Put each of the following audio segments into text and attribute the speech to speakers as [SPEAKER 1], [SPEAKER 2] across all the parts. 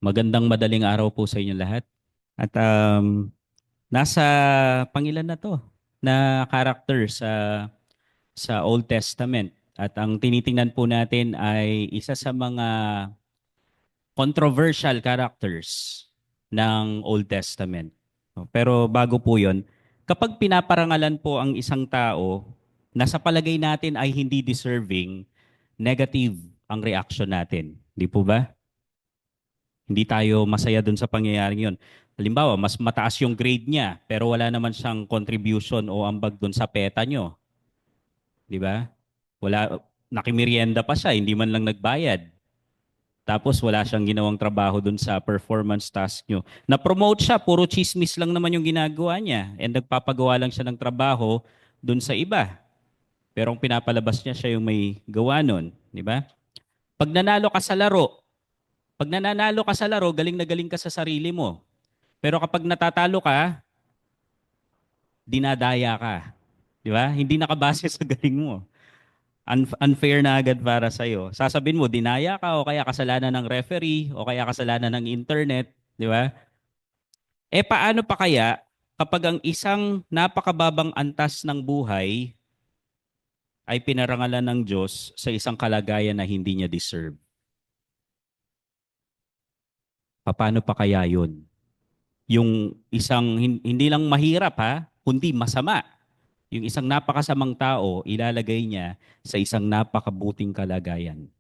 [SPEAKER 1] Magandang madaling araw po sa inyo lahat. At nasa pangilan na to na character sa Old Testament. At ang tinitingnan po natin ay isa sa mga controversial characters ng Old Testament. Pero bago po yon, kapag pinaparangalan po ang isang tao na sa palagay natin ay hindi deserving, negative ang reaction natin. Di po ba? Hindi tayo masaya dun sa pangyayaring yun. Halimbawa, mas mataas yung grade niya, pero wala naman siyang contribution o ambag dun sa PETA nyo. Di ba? Wala, nakimerienda pa siya, hindi man lang nagbayad. Tapos wala siyang ginawang trabaho dun sa performance task nyo. Na-promote siya, puro chismis lang naman yung ginagawa niya. And nagpapagawa lang siya ng trabaho dun sa iba. Pero ang pinapalabas niya, siya yung may gawa nun. Di ba? Pag nanalo ka sa laro, pag nananalo ka sa laro, galing na galing ka sa sarili mo. Pero kapag natatalo ka, dinadaya ka. Di ba? Hindi nakabase sa galing mo. Unfair na agad para sa'yo. Sasabihin mo, dinaya ka o kaya kasalanan ng referee o kaya kasalanan ng internet. Di ba? Paano pa kaya kapag ang isang napakababang antas ng buhay ay pinarangalan ng Diyos sa isang kalagayan na hindi niya deserve? Paano pa kaya yun? Yung isang hindi lang mahirap ha, kundi masama. Yung isang napakasamang tao, ilalagay niya sa isang napakabuting kalagayan.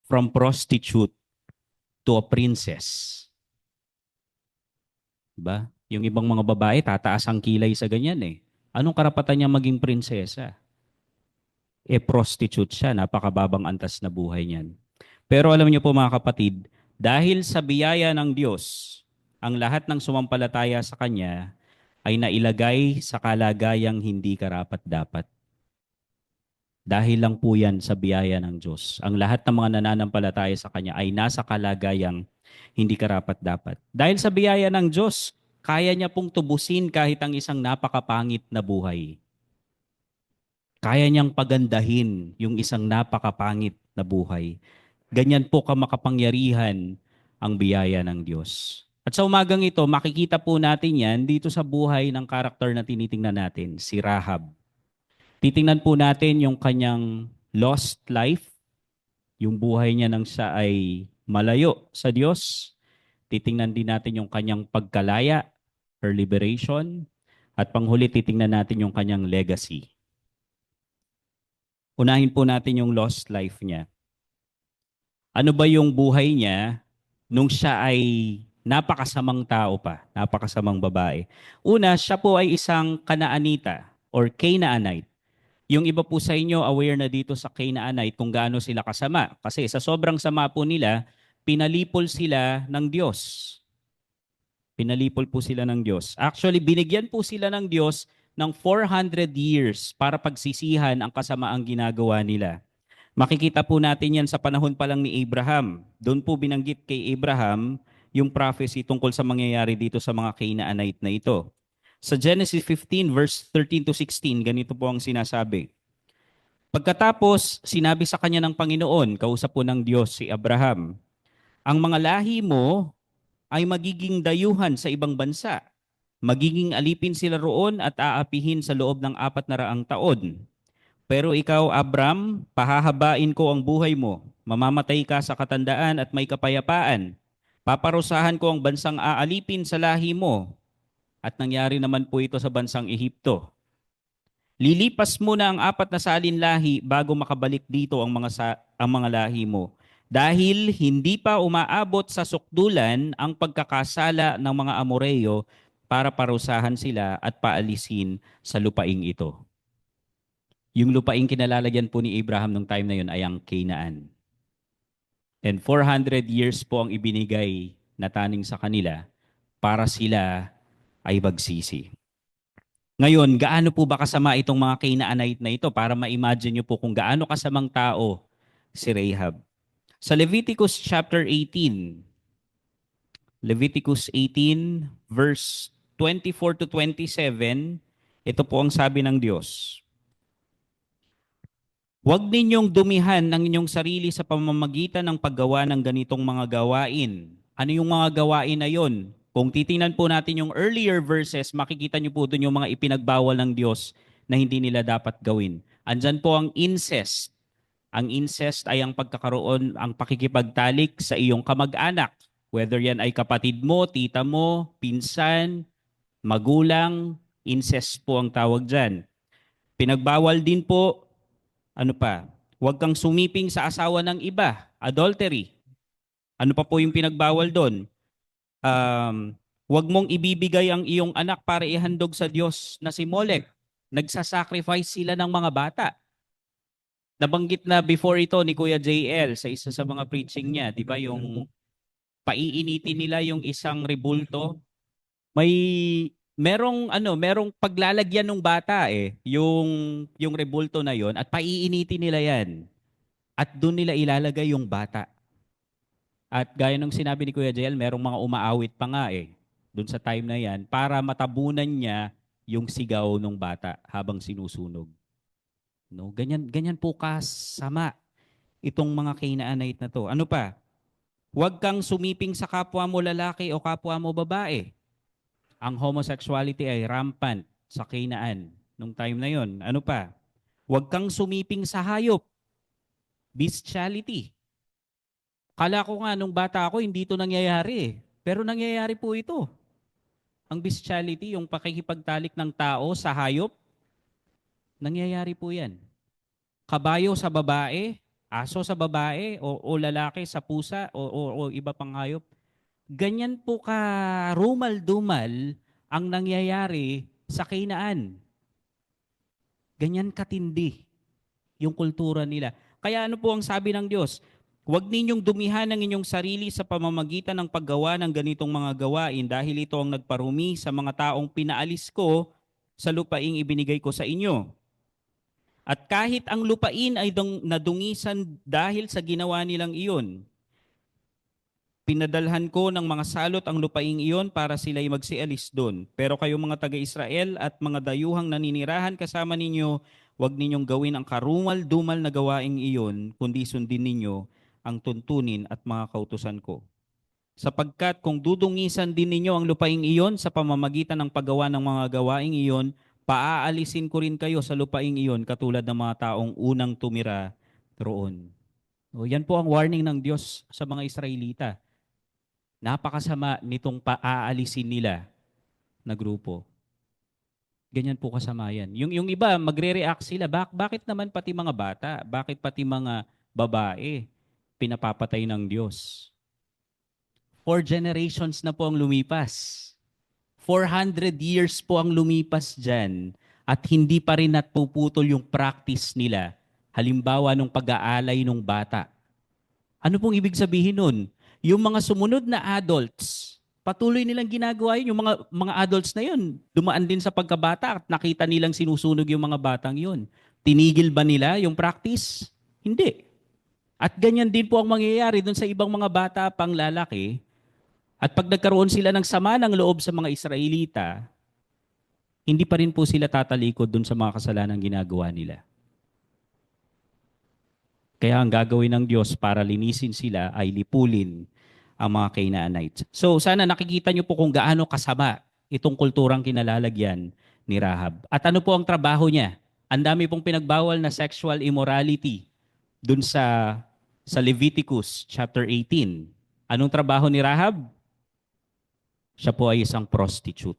[SPEAKER 1] From prostitute to a princess. Diba? Yung ibang mga babae, tataas ang kilay sa ganyan eh. Anong karapatan niya maging prinsesa? Prostitute siya, napakababang antas na buhay niyan. Pero alam niyo po mga kapatid, dahil sa biyaya ng Diyos, ang lahat ng sumampalataya sa Kanya ay nailagay sa kalagayang hindi karapat-dapat. Dahil lang po yan sa biyaya ng Diyos. Ang lahat ng mga nananampalataya sa Kanya ay nasa kalagayang hindi karapat-dapat. Dahil sa biyaya ng Diyos, kaya niya pong tubusin kahit ang isang napakapangit na buhay. Kaya niyang pagandahin yung isang napakapangit na buhay. Ganyan po kamakapangyarihan ang biyaya ng Diyos. At sa umagang ito, makikita po natin yan dito sa buhay ng karakter na tinitingnan natin, si Rahab. Titingnan po natin yung kanyang lost life, yung buhay niya nang siya ay malayo sa Diyos. Titingnan din natin yung kanyang pagkalaya, her liberation. At panghuli, titingnan natin yung kanyang legacy. Unahin po natin yung lost life niya. Ano ba yung buhay niya nung siya ay napakasamang tao pa, napakasamang babae? Una, siya po ay isang Kanaanita or Canaanite. Yung iba po sa inyo aware na dito sa Canaanite kung gaano sila kasama. Kasi sa sobrang sama po nila, pinalipol sila ng Diyos. Pinalipol po sila ng Diyos. Actually, binigyan po sila ng Diyos ng 400 years para pagsisihan ang kasamaang ginagawa nila. Makikita po natin yan sa panahon pa lang ni Abraham. Doon po binanggit kay Abraham yung prophecy tungkol sa mangyayari dito sa mga Canaanite na ito. Sa Genesis 15 verse 13 to 16, ganito po ang sinasabi. Pagkatapos, sinabi sa kanya ng Panginoon, kausap po ng Diyos si Abraham, ang mga lahi mo ay magiging dayuhan sa ibang bansa. Magiging alipin sila roon at aapihin sa loob ng 400 taon. Pero ikaw, Abram, pahahabain ko ang buhay mo. Mamamatay ka sa katandaan at may kapayapaan. Paparusahan ko ang bansang aalipin sa lahi mo. At nangyari naman po ito sa bansang Ehipto. Lilipas muna ang 4 na lahi bago makabalik dito ang mga lahi mo. Dahil hindi pa umaabot sa sukdulan ang pagkakasala ng mga Amoreo para parusahan sila at paalisin sa lupaing ito. Yung lupaing kinalalagyan po ni Abraham nung time na yun ay ang Canaan. And 400 years po ang ibinigay na taning sa kanila para sila ay magsisi. Ngayon, gaano po ba kasama itong mga Canaanite na ito para ma-imagine nyo po kung gaano kasamang tao si Rahab. Sa Leviticus chapter 18, Leviticus 18 verse 24 to 27, ito po ang sabi ng Diyos. Huwag ninyong dumihan ng inyong sarili sa pamamagitan ng paggawa ng ganitong mga gawain. Ano yung mga gawain na yon? Kung titingnan po natin yung earlier verses, makikita niyo po doon yung mga ipinagbawal ng Diyos na hindi nila dapat gawin. Andyan po ang incest. Ang incest ay ang pagkakaroon, ang pakikipagtalik sa iyong kamag-anak. Whether yan ay kapatid mo, tita mo, pinsan, magulang, incest po ang tawag dyan. Pinagbawal din po, ano pa, huwag kang sumiping sa asawa ng iba, adultery. Ano pa po yung pinagbawal doon? Huwag mong ibibigay ang iyong anak para ihandog sa Diyos na si Molek. Nagsasacrifice sila ng mga bata. Nabanggit na before ito ni Kuya JL sa isa sa mga preaching niya, di ba, yung paiinitin nila yung isang rebulto. May merong paglalagyan ng bata yung rebulto na yon at paiinitin nila yan. At doon nila ilalagay yung bata. At gaya ng sinabi ni Kuya JL, merong mga umaawit pa nga doon sa time na yan para matabunan niya yung sigaw ng bata habang sinusunog. No, ganyan po kasama itong mga Canaanite na to. Ano pa? Huwag kang sumiping sa kapwa mo lalaki o kapwa mo babae. Ang homosexuality ay rampant sa Canaan nung time na yon. Ano pa? Huwag kang sumiping sa hayop. Bestiality. Kala ko nga nung bata ako hindi ito nangyayari Pero nangyayari po ito. Ang bestiality, yung pakikipagtalik ng tao sa hayop, nangyayari po yan. Kabayo sa babae, aso sa babae, o lalaki sa pusa, o iba pang hayop. Ganyan po ka rumal-dumal ang nangyayari sa Kainaan. Ganyan katindi yung kultura nila. Kaya ano po ang sabi ng Diyos? Huwag ninyong dumihan ng inyong sarili sa pamamagitan ng paggawa ng ganitong mga gawain dahil ito ang nagparumi sa mga taong pinaalis ko sa lupaing ibinigay ko sa inyo. At kahit ang lupain ay nadungisan dahil sa ginawa nilang iyon, pinadalhan ko ng mga salot ang lupaing iyon para sila'y magsialis doon. Pero kayo mga taga-Israel at mga dayuhang naninirahan kasama ninyo, huwag ninyong gawin ang karumal-dumal na gawaing iyon, kundi sundin ninyo ang tuntunin at mga kautusan ko. Sapagkat kung dudungisan din ninyo ang lupaing iyon sa pamamagitan ng paggawa ng mga gawaing iyon, paaalisin ko rin kayo sa lupaing iyon katulad ng mga taong unang tumira roon. O, yan po ang warning ng Diyos sa mga Israelita. Napakasama nitong paaalisin nila na grupo. Ganyan po kasama yan. Yung iba, magre-react sila. Bakit naman pati mga bata? Bakit pati mga babae pinapapatay ng Diyos? 4 generations na po ang lumipas. 400 years po ang lumipas dyan at hindi pa rin napuputol yung practice nila. Halimbawa, nung pag-aalay ng bata. Ano pong ibig sabihin nun? Yung mga sumunod na adults, patuloy nilang ginagawa yun. Yung mga adults na yun, dumaan din sa pagkabata at nakita nilang sinusunog yung mga batang yun. Tinigil ba nila yung practice? Hindi. At ganyan din po ang mangyayari dun sa ibang mga bata pang lalaki. At pag nagkaroon sila ng sama ng loob sa mga Israelita, hindi pa rin po sila tatalikod dun sa mga kasalanan ginagawa nila. Kaya ang gagawin ng Diyos para linisin sila ay lipulin ang mga Canaanites. So sana nakikita niyo po kung gaano kasama itong kulturang kinalalagyan ni Rahab. At ano po ang trabaho niya? Ang dami pong pinagbawal na sexual immorality dun sa Leviticus chapter 18. Anong trabaho ni Rahab? Siya po ay isang prostitute.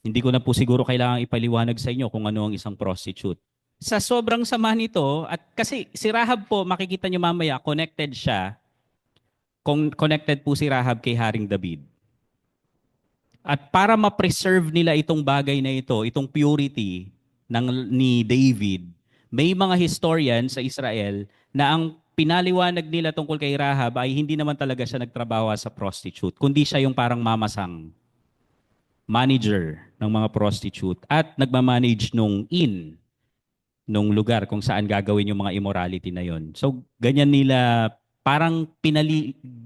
[SPEAKER 1] Hindi ko na po siguro kailangang ipaliwanag sa inyo kung ano ang isang prostitute. Sa sobrang sama nito, at kasi si Rahab po, makikita nyo mamaya, connected siya. Connected po si Rahab kay Haring David. At para ma-preserve nila itong bagay na ito, itong purity ni David, may mga historian sa Israel na ang pinaliwanag nila tungkol kay Rahab ay hindi naman talaga siya nagtrabaho sa prostitute, kundi siya yung parang mamasang manager ng mga prostitute at nagmamanage nung inn nung lugar kung saan gagawin yung mga immorality na yon. So, ganyan nila, parang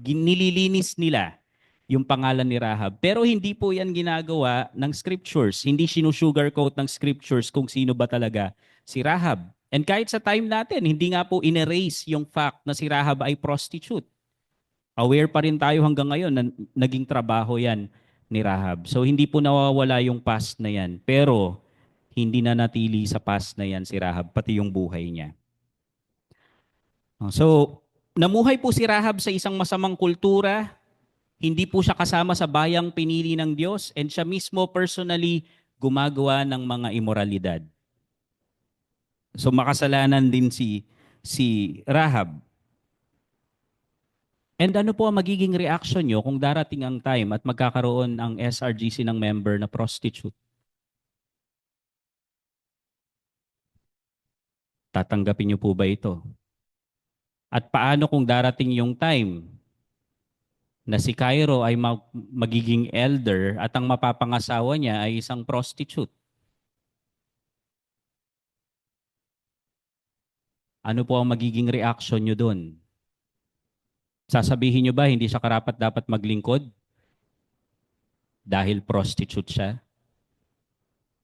[SPEAKER 1] nililinis nila yung pangalan ni Rahab. Pero hindi po yan ginagawa ng scriptures. Hindi sinusugarcoat ng scriptures kung sino ba talaga si Rahab. And kahit sa time natin, hindi nga po in-erase yung fact na si Rahab ay prostitute. Aware pa rin tayo hanggang ngayon na naging trabaho yan ni Rahab. So hindi po nawawala yung past na yan. Pero hindi na natili sa past na yan si Rahab, pati yung buhay niya. So, namuhay po si Rahab sa isang masamang kultura. Hindi po siya kasama sa bayang pinili ng Diyos and siya mismo personally gumagawa ng mga imoralidad. So makasalanan din si Rahab. And ano po ang magiging reaction nyo kung darating ang time at magkakaroon ang SRGC ng member na prostitute? Tatanggapin nyo po ba ito? At paano kung darating yung time na si Cairo ay magiging elder at ang mapapangasawa niya ay isang prostitute? Ano po ang magiging reaction nyo doon? Sasabihin nyo ba hindi siya karapat dapat maglingkod dahil prostitute siya?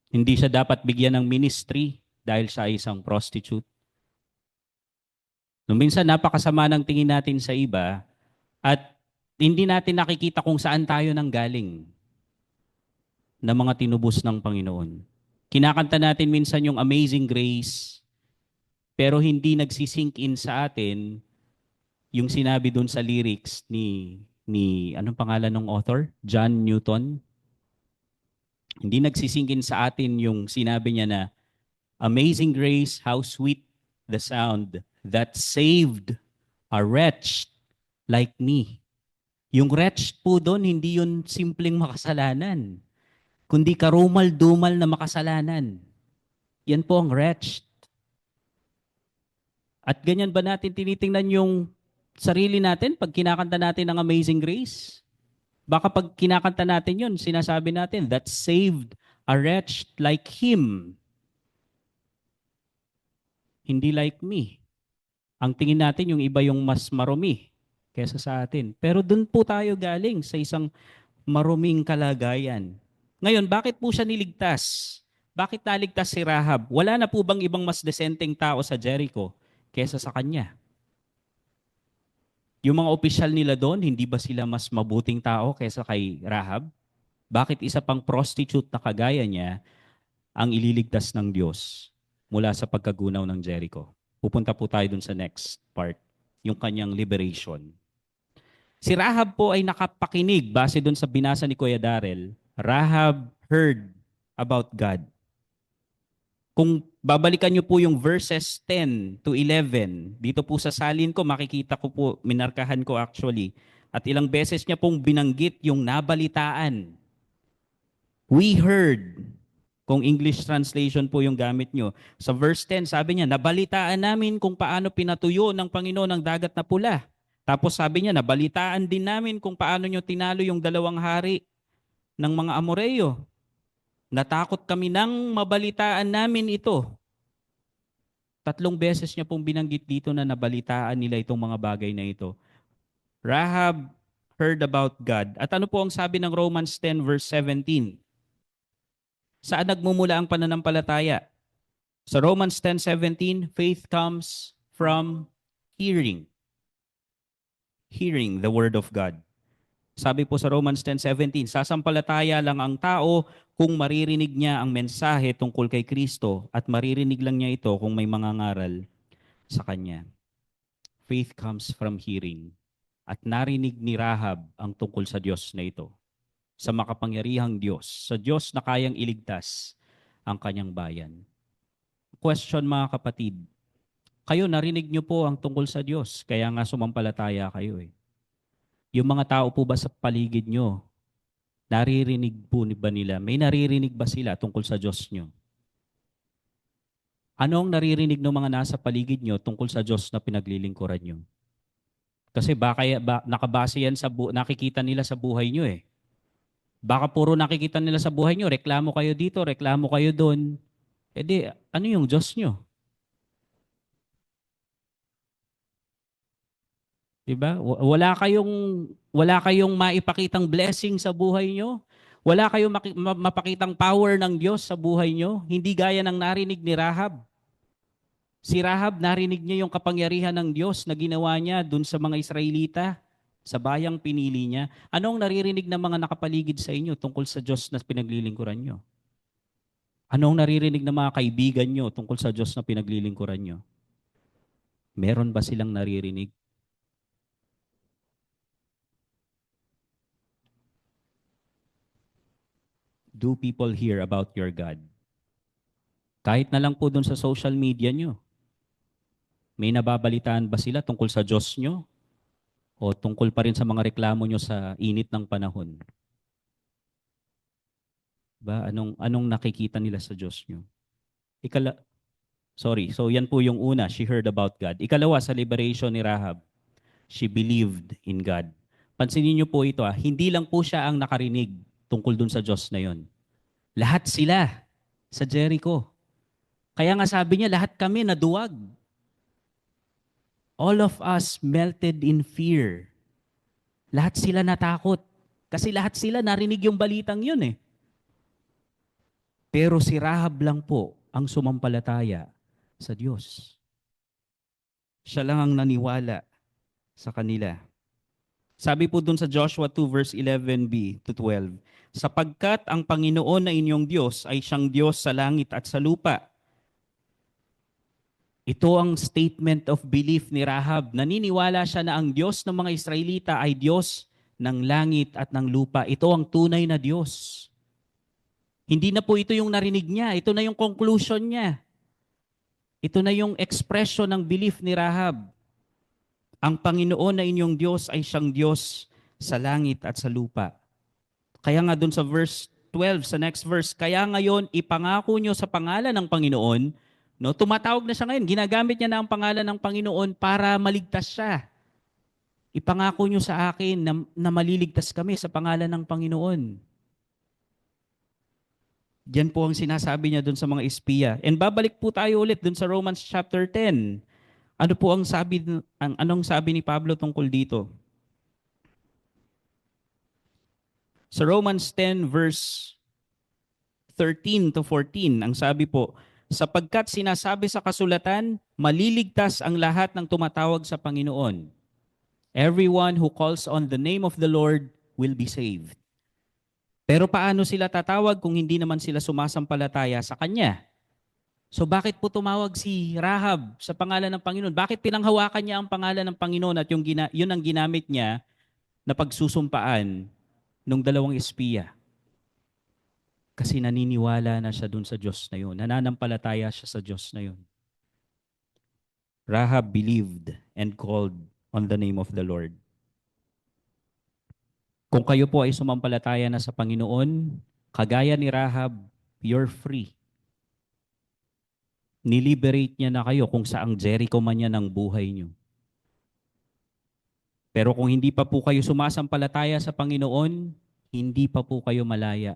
[SPEAKER 1] Hindi siya dapat bigyan ng ministry dahil siya ay isang prostitute? Nung minsan napakasama ng tingin natin sa iba at hindi natin nakikita kung saan tayo nanggaling na mga tinubos ng Panginoon. Kinakanta natin minsan yung Amazing Grace, pero hindi nagsisink in sa atin yung sinabi doon sa lyrics ni anong pangalan ng author? John Newton. Hindi nagsisink in sa atin yung sinabi niya na Amazing Grace, how sweet the sound that saved a wretch like me. Yung wretch po doon, hindi yun simpleng makasalanan, kundi karumal-dumal na makasalanan. Yan po ang wretch. At ganyan ba natin tinitingnan yung sarili natin pag kinakanta natin ang Amazing Grace? Baka pag kinakanta natin yun, sinasabi natin, that saved a wretch like him. Hindi like me. Ang tingin natin yung iba yung mas marumi kesa sa atin. Pero dun po tayo galing sa isang maruming kalagayan. Ngayon, bakit po siya niligtas? Bakit naligtas si Rahab? Wala na po bang ibang mas desenteng tao sa Jericho kesa sa kanya? Yung mga opisyal nila doon, hindi ba sila mas mabuting tao kesa kay Rahab? Bakit isa pang prostitute na kagaya niya ang ililigtas ng Diyos mula sa pagkagunaw ng Jericho? Pupunta po tayo dun sa next part, yung kanyang liberation. Si Rahab po ay nakapakinig base dun sa binasa ni Kuya Darrell. Rahab heard about God. Kung babalikan niyo po yung verses 10 to 11, dito po sa salin ko, makikita ko po, minarkahan ko actually, at ilang beses niya pong binanggit yung nabalitaan. We heard, kung English translation po yung gamit nyo. Sa verse 10, sabi niya, nabalitaan namin kung paano pinatuyo ng Panginoon ang dagat na pula. Tapos sabi niya, nabalitaan din namin kung paano nyo tinalo yung dalawang hari ng mga Amoreyo. Natakot kami nang mabalitaan namin ito. 3 beses niya pong binanggit dito na nabalitaan nila itong mga bagay na ito. Rahab heard about God. At ano po ang sabi ng Romans 10 verse 17? Saan nagmumula ang pananampalataya? Sa Romans 10:17, faith comes from hearing. Hearing the word of God. Sabi po sa Romans 10:17, sasampalataya lang ang tao kung maririnig niya ang mensahe tungkol kay Kristo at maririnig lang niya ito kung may mangangaral sa kanya. Faith comes from hearing. At narinig ni Rahab ang tungkol sa Diyos na ito. Sa makapangyarihang Diyos. Sa Diyos na kayang iligtas ang kanyang bayan. Question mga kapatid, kayo narinig niyo po ang tungkol sa Diyos, kaya nga sumampalataya kayo eh. Yung mga tao po ba sa paligid nyo, naririnig po ba nila? May naririnig ba sila tungkol sa Diyos nyo? Ano ang naririnig ng mga nasa paligid nyo tungkol sa Diyos na pinaglilingkuran nyo? Kasi baka nakabase yan sa nakikita nila sa buhay nyo eh. Baka puro nakikita nila sa buhay nyo, reklamo kayo dito, reklamo kayo doon. E di, ano yung Diyos nyo? Diba? Wala kayong Wala kayong maipakitang blessing sa buhay nyo. Wala kayong mapakitang power ng Diyos sa buhay nyo. Hindi gaya ng narinig ni Rahab. Si Rahab, narinig niya yung kapangyarihan ng Diyos na ginawa niya dun sa mga Israelita, sa bayang pinili niya. Ano ang naririnig ng mga nakapaligid sa inyo tungkol sa Diyos na pinaglilingkuran nyo? Ano ang naririnig ng mga kaibigan nyo tungkol sa Diyos na pinaglilingkuran nyo? Meron ba silang naririnig? Do people hear about your God? Kahit na lang po dun sa social media nyo, may nababalitaan ba sila tungkol sa Diyos nyo? O tungkol pa rin sa mga reklamo nyo sa init ng panahon? Ba, anong nakikita nila sa Diyos nyo? Ikala, sorry, so yan po yung una, she heard about God. Ikalawa, sa liberation ni Rahab, she believed in God. Pansinin niyo po ito, hindi lang po siya ang nakarinig tungkol dun sa Diyos na yon. Lahat sila sa Jericho. Kaya nga sabi niya, lahat kami naduwag. All of us melted in fear. Lahat sila natakot. Kasi lahat sila narinig yung balitang yun eh. Pero si Rahab lang po ang sumampalataya sa Diyos. Siya lang ang naniwala sa kanila. Sabi po dun sa Joshua 2 verse 11b to 12, sapagkat ang Panginoon na inyong Diyos ay siyang Diyos sa langit at sa lupa. Ito ang statement of belief ni Rahab. Naniniwala siya na ang Diyos ng mga Israelita ay Diyos ng langit at ng lupa. Ito ang tunay na Diyos. Hindi na po ito yung narinig niya. Ito na yung conclusion niya. Ito na yung expression ng belief ni Rahab. Ang Panginoon na inyong Diyos ay siyang Diyos sa langit at sa lupa. Kaya nga dun sa verse 12, sa next verse, kaya ngayon ipangako nyo sa pangalan ng Panginoon, no, tumatawag na siya ngayon, ginagamit niya na ang pangalan ng Panginoon para maligtas siya. Ipangako nyo sa akin na maliligtas kami sa pangalan ng Panginoon. Diyan po ang sinasabi niya dun sa mga espiya. And babalik po tayo ulit dun sa Romans chapter 10. Ano po ang anong sabi ni Pablo tungkol dito? Sa Romans 10 verse 13 to 14, ang sabi po, sapagkat sinasabi sa kasulatan, maliligtas ang lahat ng tumatawag sa Panginoon. Everyone who calls on the name of the Lord will be saved. Pero paano sila tatawag kung hindi naman sila sumasampalataya sa Kanya? So bakit po tumawag si Rahab sa pangalan ng Panginoon? Bakit pinanghawakan niya ang pangalan ng Panginoon at yun ang ginamit niya na pagsusumpaan ng dalawang espiya? Kasi naniniwala na siya dun sa Diyos na yun. Nananampalataya siya sa Diyos na yun. Rahab believed and called on the name of the Lord. Kung kayo po ay sumampalataya na sa Panginoon, kagaya ni Rahab, you're free. Niliberate niya na kayo kung saang Jericho man yan ang buhay niyo. Pero kung hindi pa po kayo sumasampalataya sa Panginoon, hindi pa po kayo malaya.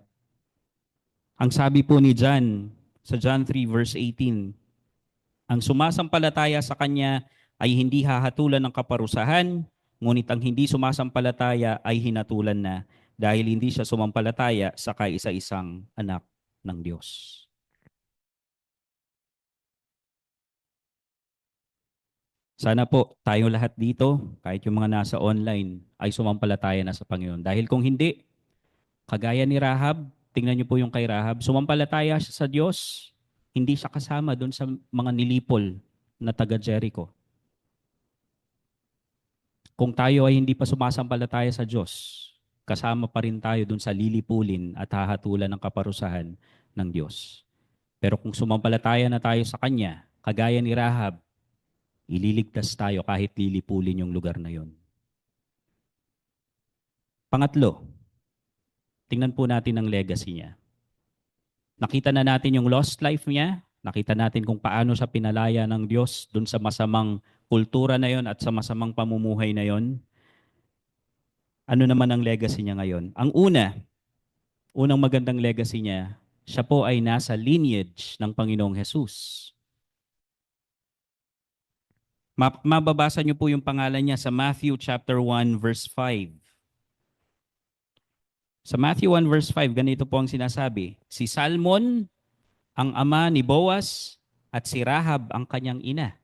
[SPEAKER 1] Ang sabi po ni John, sa John 3 verse 18, ang sumasampalataya sa Kanya ay hindi hahatulan ng kaparusahan, ngunit ang hindi sumasampalataya ay hinatulan na dahil hindi siya sumampalataya sa kaisa-isang anak ng Diyos. Sana po tayo lahat dito, kahit yung mga nasa online, ay sumampalataya na sa Panginoon. Dahil kung hindi, kagaya ni Rahab, tingnan niyo po yung kay Rahab, sumampalataya siya sa Diyos, hindi siya kasama doon sa mga nilipol na taga Jericho. Kung tayo ay hindi pa sumasampalataya sa Diyos, kasama pa rin tayo doon sa lilipulin at hahatulan ng kaparusahan ng Diyos. Pero kung sumampalataya na tayo sa Kanya, kagaya ni Rahab, ililigtas tayo kahit lilipulin yung lugar na yon. Pangatlo, tingnan po natin ang legacy niya. Nakita na natin yung lost life niya, nakita natin kung paano siya pinalaya ng Diyos dun sa masamang kultura na yon at sa masamang pamumuhay na yon. Ano naman ang legacy niya ngayon? Ang unang magandang legacy niya, siya po ay nasa lineage ng Panginoong Jesus. Mababasa niyo po yung pangalan niya sa Matthew chapter 1 verse 5. Sa Matthew 1 verse 5, ganito po ang sinasabi. Si Salmon ang ama ni Boaz at si Rahab ang kanyang ina.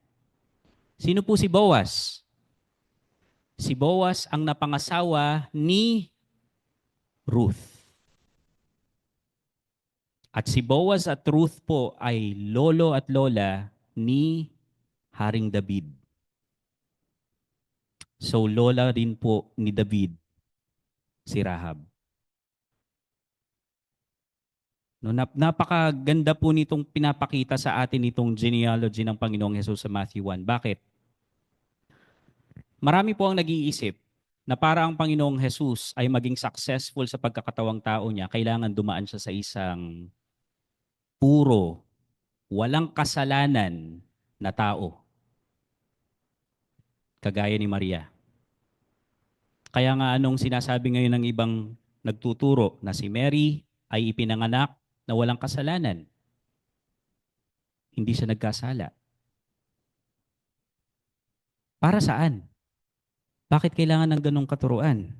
[SPEAKER 1] Sino po si Boaz? Si Boaz ang napangasawa ni Ruth. At si Boaz at Ruth po ay lolo at lola ni Haring David. So lola rin po ni David si Rahab. No, napakaganda po nitong pinapakita sa atin itong genealogy ng Panginoong Hesus sa Matthew 1. Bakit? Marami po ang nag-iisip na para ang Panginoong Hesus ay maging successful sa pagkakatawang tao niya, kailangan dumaan siya sa isang puro, walang kasalanan na tao. Kagaya ni Maria. Kaya nga anong sinasabi ngayon ng ibang nagtuturo na si Mary ay ipinanganak na walang kasalanan. Hindi siya nagkasala. Para saan? Bakit kailangan ng ganong katuruan?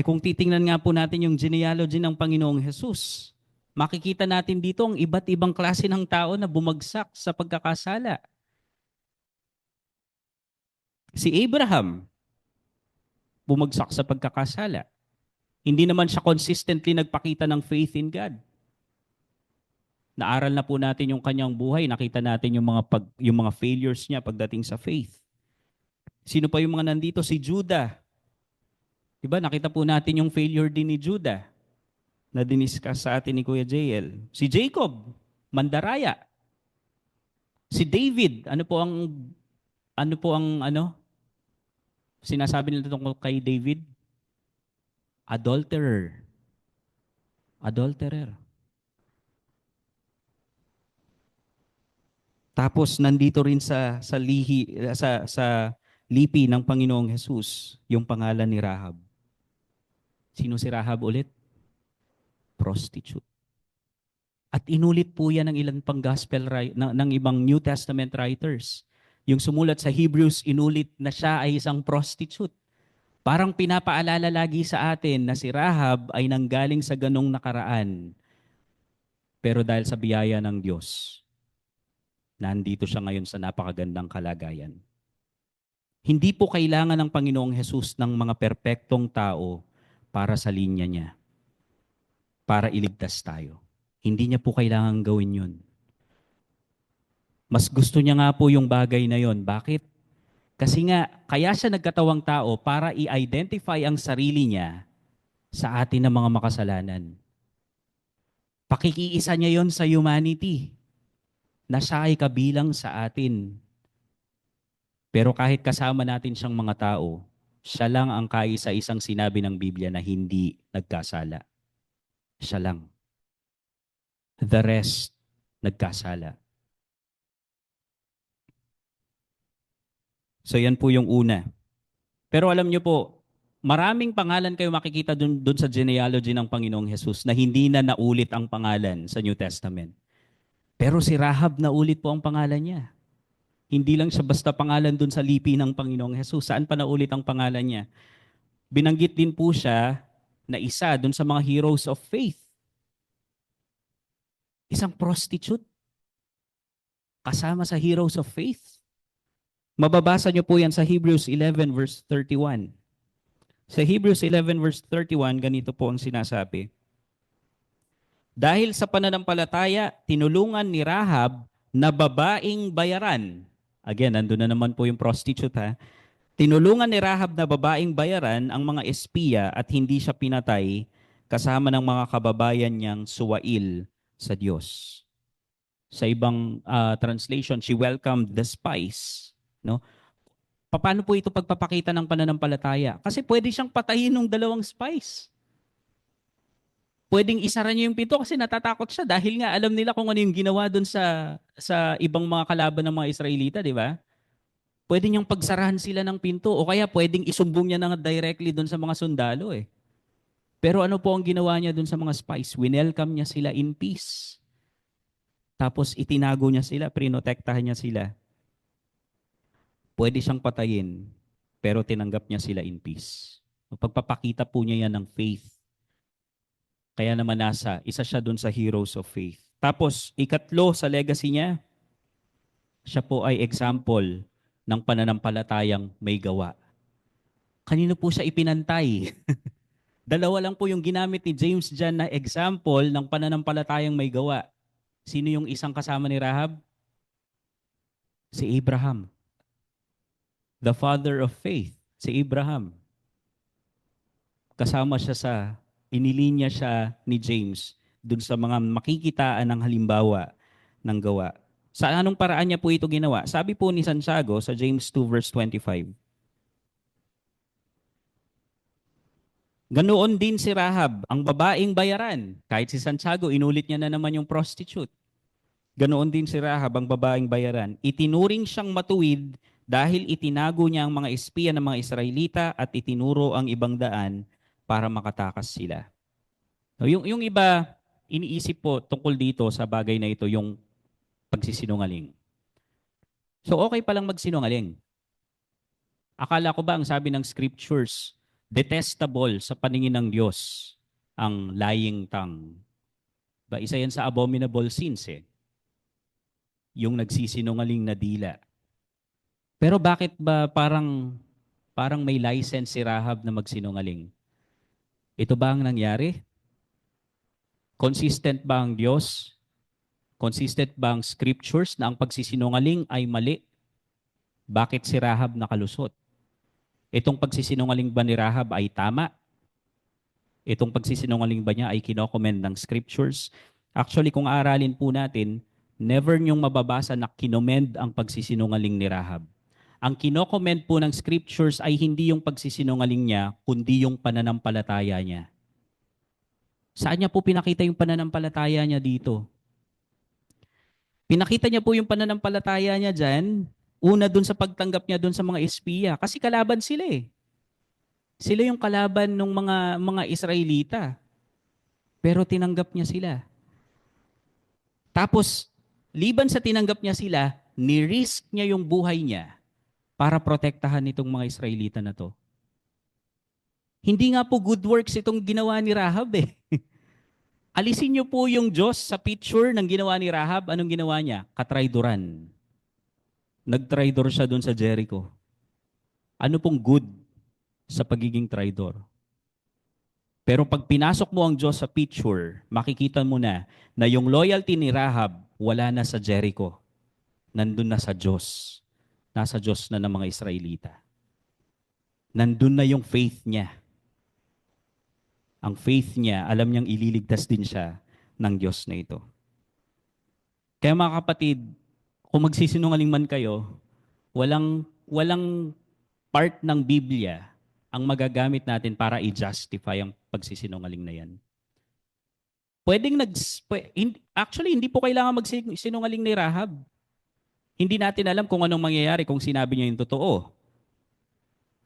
[SPEAKER 1] Kung titingnan nga po natin yung genealogy ng Panginoong Hesus, makikita natin dito ang iba't ibang klase ng tao na bumagsak sa pagkakasala. Si Abraham, bumagsak sa pagkakasala. Hindi naman siya consistently nagpakita ng faith in God. Naaral na po natin yung kanyang buhay, nakita natin yung mga failures niya pagdating sa faith. Sino pa yung mga nandito? Si Judah. Diba? Nakita po natin yung failure din ni Judah na diniscuss sa atin ni Kuya JL. Si Jacob, mandaraya. Si David, ano po ang sinasabi nila tungkol kay David? Adulterer. Adulterer. Tapos nandito rin sa lipi ng Panginoong Hesus yung pangalan ni Rahab. Sino si Rahab ulit? Prostitute. At inulit po yan ng ilan pang ng ibang New Testament writers. Yung sumulat sa Hebrews, inulit na siya ay isang prostitute. Parang pinapaalala lagi sa atin na si Rahab ay nanggaling sa ganong nakaraan. Pero dahil sa biyaya ng Diyos, nandito siya ngayon sa napakagandang kalagayan. Hindi po kailangan ng Panginoong Hesus ng mga perpektong tao para sa linya niya, para iligtas tayo. Hindi niya po kailangan gawin yun. Mas gusto niya nga po yung bagay na yon. Bakit? Kasi nga, kaya siya nagkatawang tao para i-identify ang sarili niya sa atin ng mga makasalanan. Pakikiisa niya yon sa humanity na siya ay kabilang sa atin. Pero kahit kasama natin siyang mga tao, siya lang ang kaisa-isang sinabi ng Biblia na hindi nagkasala. Siya lang. The rest, nagkasala. So yan po yung una. Pero alam niyo po, maraming pangalan kayo makikita dun sa genealogy ng Panginoong Hesus na hindi na naulit ang pangalan sa New Testament. Pero si Rahab naulit po ang pangalan niya. Hindi lang siya basta pangalan dun sa lipi ng Panginoong Hesus. Saan pa naulit ang pangalan niya? Binanggit din po siya na isa dun sa mga heroes of faith. Isang prostitute. Kasama sa heroes of faith. Mababasa niyo po yan sa Hebrews 11 verse 31. Sa Hebrews 11 verse 31, ganito po ang sinasabi. Dahil sa pananampalataya, tinulungan ni Rahab na babaeng bayaran. Again, nandun na naman po yung prostitute ha. Tinulungan ni Rahab na babaeng bayaran ang mga espiya at hindi siya pinatay kasama ng mga kababayan niyang suwail sa Diyos. Sa ibang translation, she welcomed the spies. No? Paano po ito pagpapakita ng pananampalataya? Kasi pwede siyang patayin ng dalawang spies. Pwedeng isara niyo yung pinto kasi natatakot siya dahil nga alam nila kung ano yung ginawa doon sa ibang mga kalaban ng mga Israelita, di ba? Pwede niyang pagsarahan sila ng pinto o kaya pwedeng isumbong niya na directly doon sa mga sundalo eh. Pero ano po ang ginawa niya doon sa mga spies? Winelcome niya sila in peace. Tapos itinago niya sila, prinotektahan niya sila. Pwede siyang patayin, pero tinanggap niya sila in peace. Pagpapakita po niya yan ng faith Kaya naman isa siya dun sa heroes of faith. Tapos, ikatlo sa legacy niya, siya po ay example ng pananampalatayang may gawa. Kanino po siya ipinantay? Dalawa lang po yung ginamit ni James dyan na example ng pananampalatayang may gawa. Sino yung isang kasama ni Rahab? Si Abraham. The father of faith. Si Abraham. Kasama siya inilinya siya ni James dun sa mga makikitaan ng halimbawa ng gawa. Sa anong paraan niya po ito ginawa? Sabi po ni Santiago sa James 2 verse 25, ganoon din si Rahab, ang babaeng bayaran. Kahit si Santiago, inulit niya na naman yung prostitute. Ganoon din si Rahab, ang babaeng bayaran. Itinuring siyang matuwid dahil itinago niya ang mga espiya ng mga Israelita at itinuro ang ibang daan para makatakas sila. So, yung iba, iniisip po tungkol dito sa bagay na ito, yung pagsisinungaling. So okay palang magsinungaling. Akala ko ba ang sabi ng scriptures, detestable sa paningin ng Diyos ang lying tongue. Ba, isa yan sa abominable sins eh. Yung nagsisinungaling na dila. Pero bakit ba parang may license si Rahab na magsinungaling? Ito ba ang nangyari? Consistent ba ang Diyos? Consistent ba ang scriptures na ang pagsisinungaling ay mali? Bakit si Rahab nakalusot? Itong pagsisinungaling ba ni Rahab ay tama? Itong pagsisinungaling ba niya ay kinokomend ng scriptures? Actually, kung aralin po natin, never niyong mababasa na kinomend ang pagsisinungaling ni Rahab. Ang kinokomend po ng scriptures ay hindi yung pagsisinungaling niya, kundi yung pananampalataya niya. Saan niya po pinakita yung pananampalataya niya dito? Pinakita niya po yung pananampalataya niya dyan, una dun sa pagtanggap niya dun sa mga espiya. Kasi kalaban sila eh. Sila yung kalaban ng mga Israelita. Pero tinanggap niya sila. Tapos, liban sa tinanggap niya sila, ni-risk niya yung buhay niya para protektahan itong mga Israelita na to. Hindi nga po good works itong ginawa ni Rahab eh. Alisin niyo po yung Diyos sa picture ng ginawa ni Rahab. Anong ginawa niya? Katrayduran. Nagtraidor siya doon sa Jericho. Ano pong good sa pagiging traidor? Pero pag pinasok mo ang Diyos sa picture, makikita mo na yung loyalty ni Rahab wala na sa Jericho. Nandun na sa Diyos. Nasa Diyos na ng mga Israelita. Nandun na yung faith niya. Ang faith niya, alam niyang ililigtas din siya ng Diyos na ito. Kaya mga kapatid, kung magsisinungaling man kayo, walang part ng Biblia ang magagamit natin para i-justify ang pagsisinungaling na yan. Actually, hindi po kailangan magsinungaling ni Rahab. Hindi natin alam kung anong mangyayari kung sinabi niya yung totoo.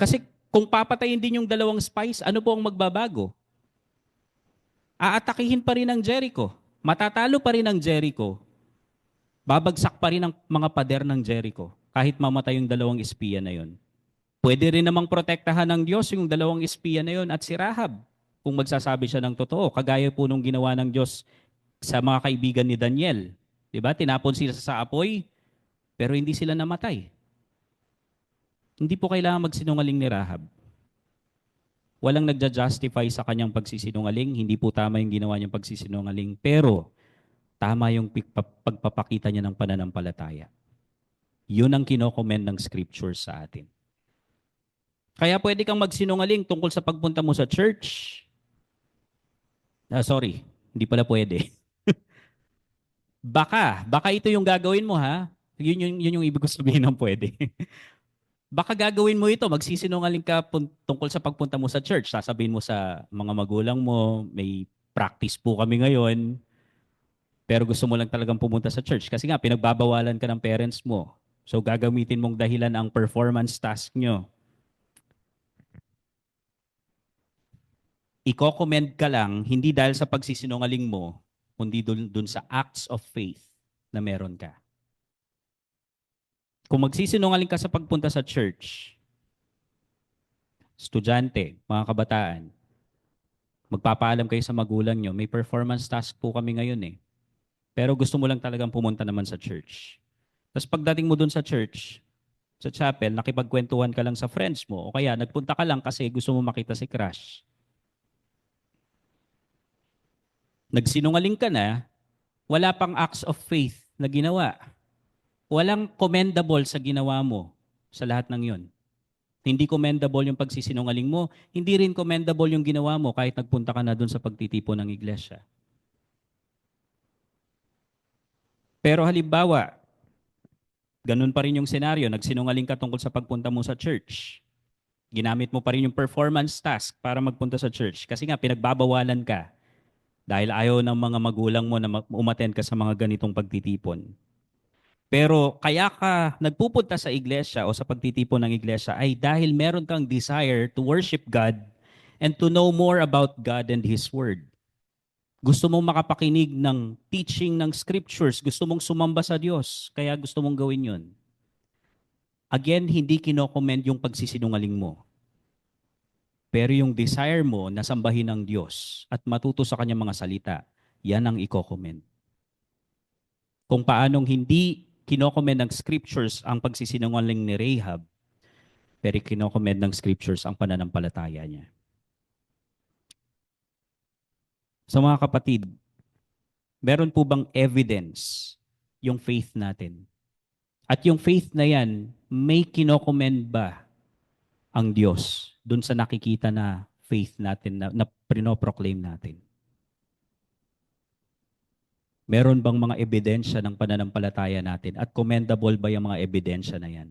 [SPEAKER 1] Kasi kung papatayin din yung dalawang spies, ano po ang magbabago? Aatakihin pa rin ang Jericho. Matatalo pa rin ang Jericho. Babagsak pa rin ang mga pader ng Jericho kahit mamatay yung dalawang espiya na yon. Pwede rin namang protektahan ng Diyos yung dalawang espiya na yon at si Rahab kung magsasabi siya ng totoo. Kagaya po nung ginawa ng Diyos sa mga kaibigan ni Daniel. Diba? Tinapon sila sa apoy, pero hindi sila namatay. Hindi po kailangan magsinungaling ni Rahab. Walang nagja-justify sa kanyang pagsisinungaling. Hindi po tama yung ginawa niyang pagsisinungaling. Pero tama yung pagpapakita niya ng pananampalataya. Yun ang kinokomend ng scriptures sa atin. Kaya pwede kang magsinungaling tungkol sa pagpunta mo sa church. Sorry, hindi pala pwede. Baka ito yung gagawin mo ha. Yun yung ibig ko sabihin ng pwede. Baka gagawin mo ito, magsisinungaling ka tungkol sa pagpunta mo sa church. Sasabihin mo sa mga magulang mo, may practice po kami ngayon, pero gusto mo lang talagang pumunta sa church. Kasi nga, pinagbabawalan ka ng parents mo. So gagamitin mong dahilan ang performance task nyo. Iko-commend ka lang, hindi dahil sa pagsisinungaling mo, kundi dun sa acts of faith na meron ka. Kung magsisinungaling ka sa pagpunta sa church, estudyante, mga kabataan, Magpapaalam kayo sa magulang nyo, may performance task po kami ngayon eh. Pero gusto mo lang talagang pumunta naman sa church. Tapos pagdating mo dun sa church, sa chapel, nakipagkwentuhan ka lang sa friends mo o kaya nagpunta ka lang kasi gusto mo makita si crush. Nagsinungaling ka na, wala pang acts of faith na ginawa. Walang commendable sa ginawa mo sa lahat ng yon. Hindi commendable yung pagsisinungaling mo, hindi rin commendable yung ginawa mo kahit nagpunta ka na dun sa pagtitipon ng iglesia. Pero halimbawa, ganun pa rin yung senaryo, nagsinungaling ka tungkol sa pagpunta mo sa church. Ginamit mo pa rin yung performance task para magpunta sa church kasi nga pinagbabawalan ka dahil ayaw ng mga magulang mo na umattend ka sa mga ganitong pagtitipon. Pero kaya ka nagpupunta sa iglesia o sa pagtitipon ng iglesia ay dahil meron kang desire to worship God and to know more about God and His Word. Gusto mong makapakinig ng teaching ng scriptures, gusto mong sumamba sa Diyos, kaya gusto mong gawin yun. Again, hindi kinokomment yung pagsisinungaling mo. Pero yung desire mo na sambahin ng Diyos at matuto sa kanyang mga salita, yan ang i-comment. Kung paanong hindi kinokomment ng scriptures ang pagsisinungaling ni Rahab, pero kinokomment ng scriptures ang pananampalataya niya. So mga kapatid, meron po bang evidence yung faith natin? At yung faith na yan, may kinokomment ba ang Diyos dun sa nakikita na faith natin na pinoproclaim natin? Meron bang mga ebidensya ng pananampalataya natin at commendable ba yung mga ebidensya na yan?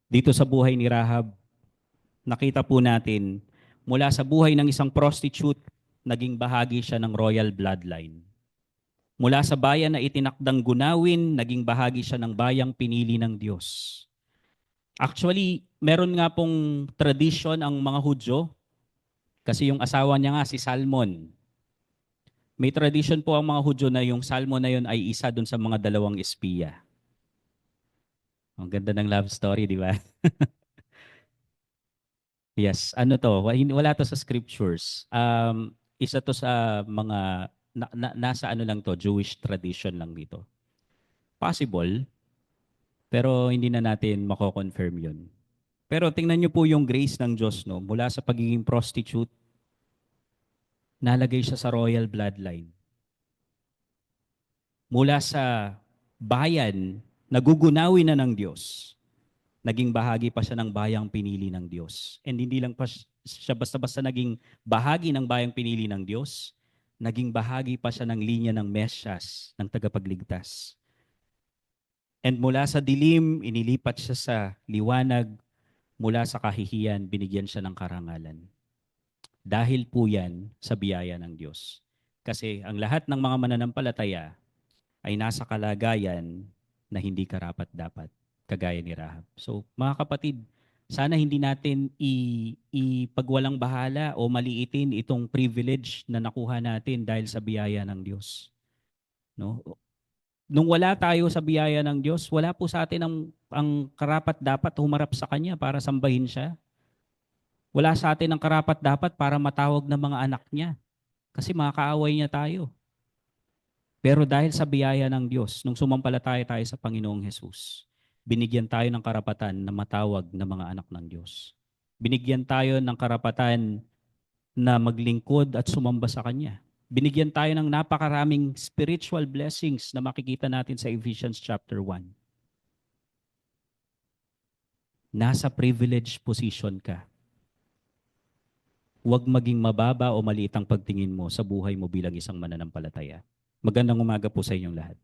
[SPEAKER 1] Dito sa buhay ni Rahab, nakita po natin mula sa buhay ng isang prostitute, naging bahagi siya ng royal bloodline. Mula sa bayan na itinakdang gunawin, naging bahagi siya ng bayang pinili ng Diyos. Actually, meron nga pong tradition ang mga Hudyo, kasi yung asawa niya nga si Salmon. May tradition po ang mga Hudyo na yung Salmon na yun ay isa dun sa mga dalawang espiya. Ang ganda ng love story, di ba? Yes, ano to, wala to sa scriptures. Isa to sa mga, nasa ano lang to, Jewish tradition lang dito. Possible, pero hindi na natin mako-confirm yun. Pero tingnan niyo po yung grace ng Diyos, no? Mula sa pagiging prostitute, nalagay siya sa royal bloodline. Mula sa bayan, nagugunawi na ng Diyos, naging bahagi pa siya ng bayang pinili ng Diyos. And hindi lang pa siya basta-basta naging bahagi ng bayang pinili ng Diyos, naging bahagi pa siya ng linya ng Mesyas, ng tagapagligtas. And mula sa dilim, inilipat siya sa liwanag, mula sa kahihiyan, binigyan siya ng karangalan. Dahil po yan sa biyaya ng Diyos. Kasi ang lahat ng mga mananampalataya ay nasa kalagayan na hindi karapat-dapat, kagaya ni Rahab. So mga kapatid, sana hindi natin ipagwalang bahala o maliitin itong privilege na nakuha natin dahil sa biyaya ng Diyos. No? Nung wala tayo sa biyaya ng Diyos, wala po sa atin ang karapat-dapat humarap sa Kanya para sambahin siya. Wala sa atin ang karapat-dapat para matawag ng mga anak niya. Kasi makakaaway niya tayo. Pero dahil sa biyaya ng Diyos, nung sumampalataya tayo sa Panginoong Hesus, binigyan tayo ng karapatan na matawag na mga anak ng Diyos. Binigyan tayo ng karapatan na maglingkod at sumamba sa Kanya. Binigyan tayo ng napakaraming spiritual blessings na makikita natin sa Ephesians chapter 1. Nasa privileged position ka. Huwag maging mababa o maliit ang pagtingin mo sa buhay mo bilang isang mananampalataya. Magandang umaga po sa inyong lahat.